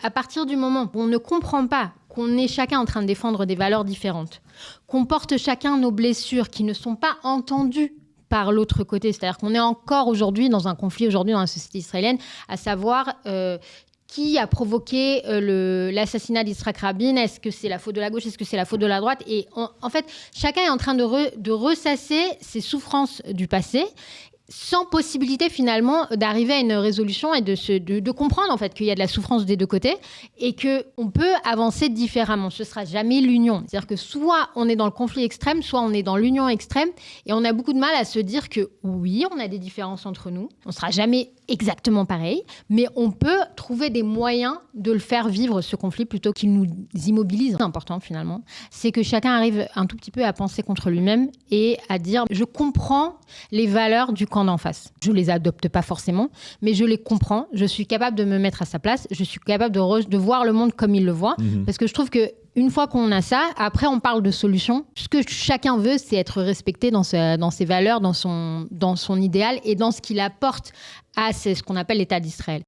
À partir du moment où on ne comprend pas qu'on est chacun en train de défendre des valeurs différentes, qu'on porte chacun nos blessures qui ne sont pas entendues par l'autre côté, c'est-à-dire qu'on est encore aujourd'hui dans un conflit dans la société israélienne, à savoir qui a provoqué l'assassinat d'Yitzhak Rabin. Est-ce que c'est la faute de la gauche? Est-ce que c'est la faute de la droite? Et en fait, chacun est en train de ressasser ses souffrances du passé, sans possibilité finalement d'arriver à une résolution et de comprendre en fait qu'il y a de la souffrance des deux côtés et qu'on peut avancer différemment. Ce ne sera jamais l'union. C'est-à-dire que soit on est dans le conflit extrême, soit on est dans l'union extrême, et on a beaucoup de mal à se dire que oui, on a des différences entre nous, on ne sera jamais exactement pareil, mais on peut trouver des moyens de le faire vivre, ce conflit, plutôt qu'il nous immobilise. C'est important finalement, c'est que chacun arrive un tout petit peu à penser contre lui-même et à dire je comprends les valeurs du camp d'en face. Je les adopte pas forcément, mais je les comprends, je suis capable de me mettre à sa place, je suis capable de voir le monde comme il le voit, parce que je trouve que une fois qu'on a ça, après on parle de solutions. Ce que chacun veut, c'est être respecté dans ses valeurs, dans son idéal et dans ce qu'il apporte à ce qu'on appelle l'État d'Israël.